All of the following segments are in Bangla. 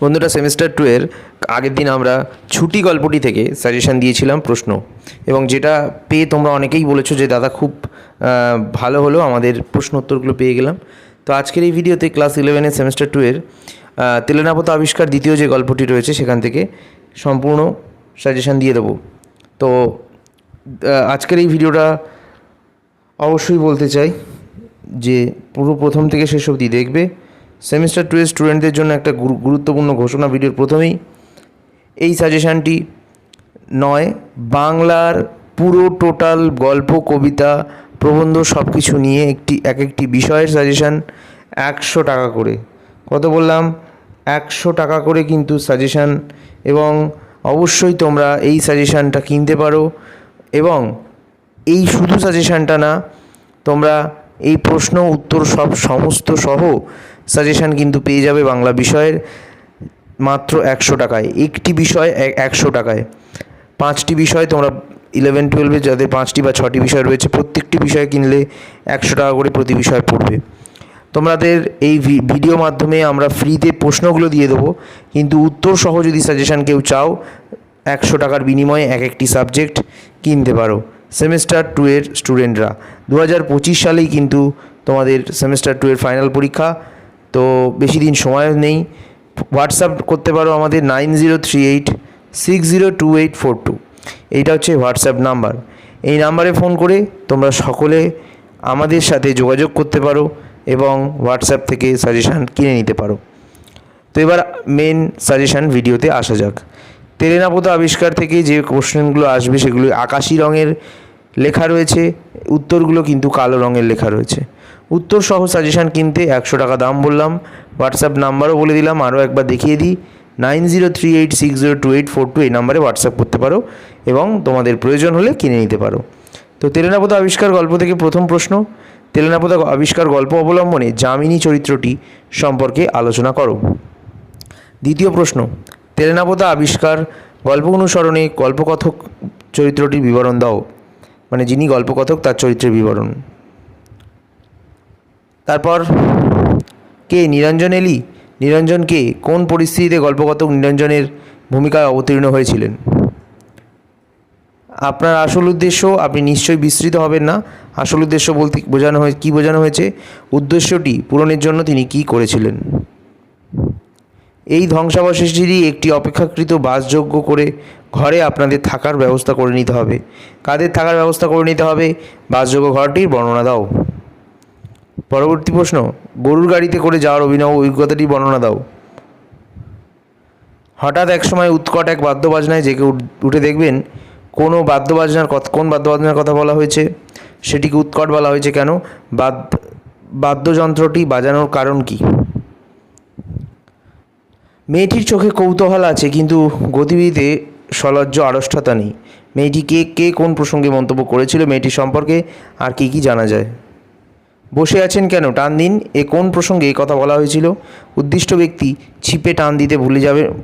বন্ধুরা, সেমিস্টার 2 এর আগের দিন আমরা ছুটি গল্পটি থেকে সাজেশন দিয়েছিলাম প্রশ্ন, এবং যেটা পেয়ে তোমরা অনেকেই বলেছো যে দাদা খুব ভালো হলো, আমাদের প্রশ্ন উত্তরগুলো পেয়ে গেলাম। তো আজকের এই ভিডিওতে ক্লাস 11 সেমিস্টার 2 এর তেলেনাপোত আবিষ্কার দ্বিতীয় যে গল্পটি রয়েছে সেখান থেকে সম্পূর্ণ সাজেশন দিয়ে দেবো। তো আজকের এই ভিডিওটা অবশ্যই বলতে চাই যে পুরো প্রথম থেকে শেষ অবধি দেখবে। সেমিস্টার 2 এর স্টুডেন্টদের জন্য একটা গুরুত্বপূর্ণ ঘোষণা ভিডিওর প্রথমেই। এই সাজেশানটি নয়, বাংলার পুরো টোটাল গল্প, কবিতা, প্রবন্ধ সব কিছু নিয়ে একটি বিষয়ের সাজেশান 100 টাকা করে। কত বললাম? 100 টাকা করে কিন্তু সাজেশান। এবং অবশ্যই তোমরা এই সাজেশানটা কিনতে পারো, এবং এই শুধু সাজেশানটা না, তোমরা এই প্রশ্ন উত্তর সমস্ত সহ সাজেশান কিন্তু পেয়ে যাবে বাংলা বিষয়ের মাত্র 100 টাকায়। একটি বিষয় 100 টাকায়। 5টি বিষয় তোমরা 11-12 যাদের 5টি বা 6টি বিষয় রয়েছে, প্রত্যেকটি বিষয় কিনলে 100 টাকা করে প্রতি বিষয় পড়বে। তোমাদের এই ভিডিও মাধ্যমে আমরা ফ্রিতে প্রশ্নগুলো দিয়ে দেবো, কিন্তু উত্তর সহ যদি সাজেশান কেউ চাও 100 টাকার বিনিময়ে একটি সাবজেক্ট কিনতে পারো। সেমিস্টার 2 এর স্টুডেন্টরা 2025 সালেই কিন্তু তোমাদের সেমিস্টার 2 এর ফাইনাল পরীক্ষা। তো বেশি দিন সময় নেই। হোয়াটসঅ্যাপ করতে পারো আমাদের 9038602842। এইটা হচ্ছে হোয়াটসঅ্যাপ নাম্বার। এই নাম্বারে ফোন করে তোমরা সকলে আমাদের সাথে যোগাযোগ করতে পারো এবং হোয়াটসঅ্যাপ থেকে সাজেশান কিনে নিতে পারো। তো এবার মেন সাজেশান ভিডিওতে আসা যাক। তেলেনাপোত আবিষ্কার থেকে যে কোশ্চেনগুলো আসবে সেগুলো আকাশি রঙের লেখা রয়েছে, উত্তরগুলো কিন্তু কালো রঙের লেখা রয়েছে। উত্তর সহ সাজেশান কিনতে 100 টাকা দাম বললাম। হোয়াটসঅ্যাপ নাম্বারও বলে দিলাম, আরও একবার দেখিয়ে দিই। 9038602842 এই নাম্বারে হোয়াটসঅ্যাপ করতে পারো এবং তোমাদের প্রয়োজন হলে কিনে নিতে পারো। তো তেলেনাপোত আবিষ্কার গল্প থেকে প্রথম প্রশ্ন। তেলেনাপোত আবিষ্কার গল্প অবলম্বনে যামিনী চরিত্রটি সম্পর্কে আলোচনা করো। দ্বিতীয় প্রশ্ন, তেলেনাপোত আবিষ্কার গল্প অনুসরণে গল্পকথক চরিত্রটির বিবরণ দাও। মানে যিনি গল্পকথক তার চরিত্রের বিবরণ। তারপর কে নিরঞ্জন এলি? নিরঞ্জন কে? কোন পরিস্থিতিতে গল্পকথক নিরঞ্জনের ভূমিকায় অবতীর্ণ হয়েছিলেন? আপনার আসল উদ্দেশ্য, আপনি নিশ্চয়ই বিস্মৃত হবেন না। আসল উদ্দেশ্য বলতে কী বোঝানো হয়েছে? উদ্দেশ্যটি পূরণের জন্য তিনি কী করেছিলেন? এই ধ্বংসাবশেষটি একটি অপেক্ষাকৃত বাসযোগ্য করে ঘরে আপনাদের থাকার ব্যবস্থা করে নিতে হবে। কাদের থাকার ব্যবস্থা করে নিতে হবে? বাসযোগ্য ঘরটির বর্ণনা দাও। পরবর্তী প্রশ্ন, গরুর গাড়িতে করে যাওয়ার অভিনব অভিজ্ঞতাটি বর্ণনা দাও। হঠাৎ একসময় উৎকট এক বাদ্যবাজনায় জেগে উঠে দেখবেন কোন বাদ্যবাজনার কথা বলা হয়েছে, সেটিকে উৎকট বলা হয়েছে কেন, বাদ্যযন্ত্রটি বাজানোর কারণ কি? মেয়েটির চোখে কৌতূহল আছে কিন্তু গতিবিধিতে সলজ্জ আড়ষ্টতা নেই। মেয়েটি কে কোন প্রসঙ্গে মন্তব্য করেছিল মেয়েটির সম্পর্কে, আর কি জানা যায়? বসে আছেন কেন, টান দিন, এ কোন প্রসঙ্গে এই কথা বলা হয়েছিল? উদ্দিষ্ট ব্যক্তি ছিপে টান দিতে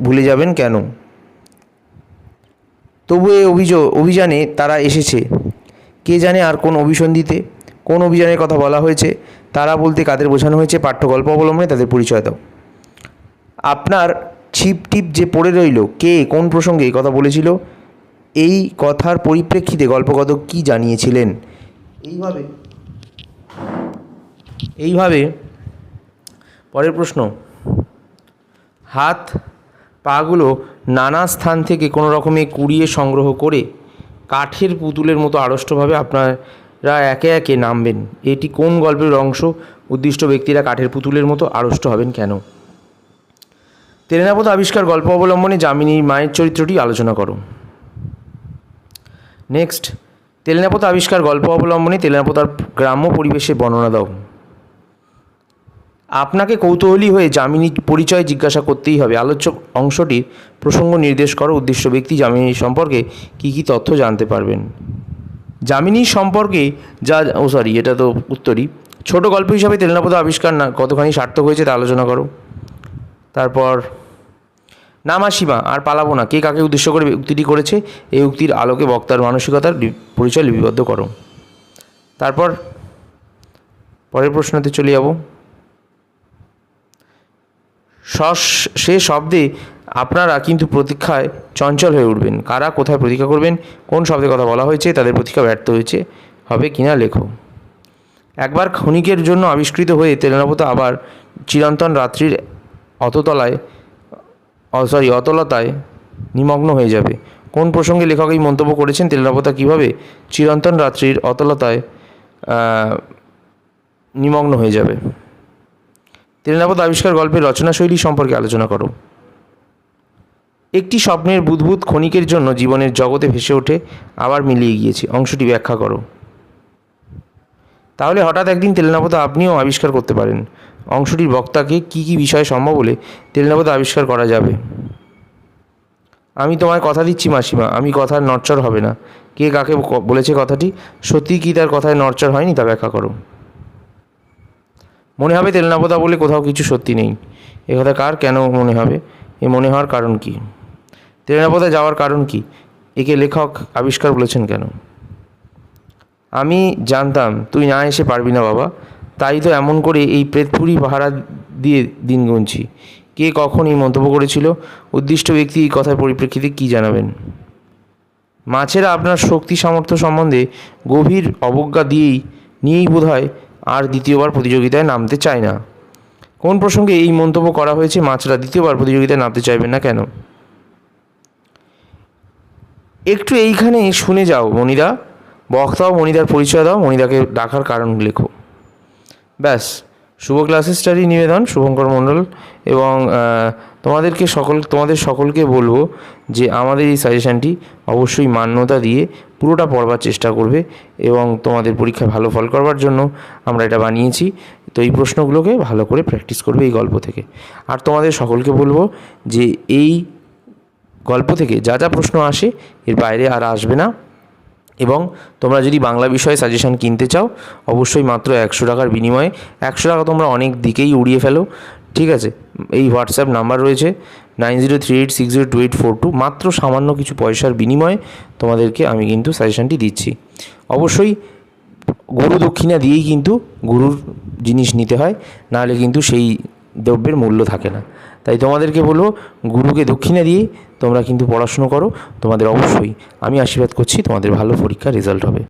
ভুলে যাবেন কেন? তবু এই অভিযানে তারা এসেছে, কে জানে আর কোন অভিসন্ধিতে? কোন অভিযানের কথা বলা হয়েছে? তারা বলতে কাদের বোঝানো হয়েছে? পাঠ্যগল্প অবলম্বনে তাদের পরিচয় দাও। আপনার ছিপ টিপ যে পড়ে রইল, কে কোন প্রসঙ্গে এই কথা বলেছিল? এই কথার পরিপ্রেক্ষিতে গল্পকথক কী জানিয়েছিলেন? এইভাবে পরের প্রশ্ন, হাত পাগুলো নানা স্থান থেকে কোনো রকমে কুড়িয়ে সংগ্রহ করে কাঠের পুতুলের মতো আড়ষ্টভাবে আপনারা একে একে নামবেন। এটি কোন গল্পের অংশ? উদ্দিষ্ট ব্যক্তিরা কাঠের পুতুলের মতো আড়ষ্ট হবেন কেন? তেলেনাপোত আবিষ্কার গল্প অবলম্বনে যামিনীর মায়ের চরিত্রটি আলোচনা করো। নেক্সট, তেলেনাপোত আবিষ্কার গল্প অবলম্বনে তেলেনাপোতার গ্রাম্য পরিবেশে বর্ণনা দাও। আপনাকে কৌতূহলী হয়ে যামিনীর পরিচয় জিজ্ঞাসা করতেই হবে। আলোচ্য অংশটির প্রসঙ্গ নির্দেশ করো। উদ্দিষ্ট ব্যক্তি যামিনীর সম্পর্কে কী তথ্য জানতে পারবেন? যামিনীর সম্পর্কে এটা তো উত্তরই। ছোট গল্প হিসাবে তেলেনাপোত আবিষ্কার কতখানি সার্থক হয়েছে তা আলোচনা করো। তারপর না মাসিমা আর পালাবো না, কে কাকে উদ্দেশ্য করে উক্তিটি করেছে? এই উক্তির আলোকে বক্তার মানসিকতার পরিচয় লিপিবদ্ধ করো। তারপর পরের প্রশ্নতে চলে যাব। সে শব্দে আপনারা কিন্তু প্রতীক্ষায় চঞ্চল হয়ে উঠবেন। কারা কোথায় প্রতীক্ষা করবেন, কোন শব্দের কথা বলা হয়েছে, তাদের প্রতীক্ষা ব্যর্থ হয়েছে হবে কিনা লেখো। একবার ক্ষণিকের জন্য আবিষ্কৃত হয়ে তেলেনাপোতা আবার চিরন্তন রাত্রির অতলতায় নিমগ্ন হয়ে যাবে। কোন প্রসঙ্গে লেখক এই মন্তব্য করেছেন? তেলেনাপোতা কীভাবে চিরন্তন রাত্রির অতলতায় নিমগ্ন হয়ে যাবে। তেলেনাপোতা আবিষ্কার গল্পের রচনাশৈলী সম্পর্কে আলোচনা করো। একটি স্বপ্নের বুদবুদ ক্ষণিকের জন্য জীবনের জগতে ভেসে ওঠে, আবার মিলিয়ে গিয়েছে। অংশটি ব্যাখ্যা করো। তাহলে হঠাৎ একদিন তেলেনাপোতা আপনিও আবিষ্কার করতে পারেন। অংশটির বক্তাকে কী কী বিষয় সম্ভব হলে তেলেনাপোতা আবিষ্কার করা যাবে। আমি তোমায় কথা দিচ্ছি মাসিমা, আমি কথার নড়চড় হবে না। কে কাকে বলেছে কথাটি? সত্যি কি তার কথায় নড়চড় হয়নি, তা ব্যাখ্যা করো। মনে হবে তেলেনাপোতা বলে কোথাও কিছু সত্যি নেই। এ কথা কার কেন মনে হবে? এ মনে হওয়ার কারণ কি? তেলেনাপোতা যাওয়ার কারণ কি? একে লেখক আবিষ্কার বলেছেন কেন? আমি জানতাম তুই না এসে পারবি না বাবা, তাই তো এমন করে এই প্রেতপুরি পাহারা দিয়ে দিন গুনছি। কে কখন এই মন্তব্য করেছিল? উদ্দিষ্ট ব্যক্তি এই কথার পরিপ্রেক্ষিতে কী জানাবেন? মাছেরা আপনার শক্তি সামর্থ্য সম্বন্ধে গভীর অবজ্ঞা নিয়েই বোধহয় আর দ্বিতীয়বার প্রতিযোগিতায় নামতে চায় না। কোন প্রসঙ্গে এই মন্তব্য করা হয়েছে? মাছরা দ্বিতীয়বার প্রতিযোগিতায় নামতে চাইবেন না কেন? একটু এইখানে শুনে যাও মণিদা। বক্তাও মণিদার পরিচয় দাও, মণিদাকে ডাকার কারণ লেখো। ব্যাস, শুভ ক্লাসেস স্টাডি নিবেদন, শুভঙ্কর মণ্ডল। এবং তোমাদের সকলকে বলবো যে আমাদের এই সাজেশানটি অবশ্যই মান্যতা দিয়ে পুরোটা পড়বার চেষ্টা করবে এবং তোমাদের পরীক্ষায় ভালো ফল করবার জন্য আমরা এটা বানিয়েছি। তো এই প্রশ্নগুলোকে ভালো করে প্র্যাকটিস করবে এই গল্প থেকে। আর তোমাদের সকলকে বলবো যে এই গল্প থেকে যা যা প্রশ্ন আসে এর বাইরে আর আসবে না। এবং তোমরা যদি বাংলা বিষয়ে সাজেশান কিনতে চাও অবশ্যই মাত্র 100 টাকার বিনিময়ে, 100 টাকা তোমরা অনেক দিকেই উড়িয়ে ফেলো, ঠিক আছে। এই হোয়াটসঅ্যাপ নাম্বার রয়েছে 9038602842, মাত্র সামান্য কিছু পয়সার বিনিময়ে তোমাদেরকে আমি কিন্তু সাজেশানটি দিচ্ছি। অবশ্যই গুরু দক্ষিণা দিয়েই কিন্তু গুরুর জিনিস নিতে হয়, নাহলে কিন্তু সেই দ্রব্যের মূল্য থাকে না। তাই তোমাদেরকে বলবো গুরুকে দক্ষিণা দিয়ে তোমরা কিন্তু পড়াশুনো করো। তোমাদের অবশ্যই আমি আশীর্বাদ করছি তোমাদের ভালো পরীক্ষার রেজাল্ট হবে।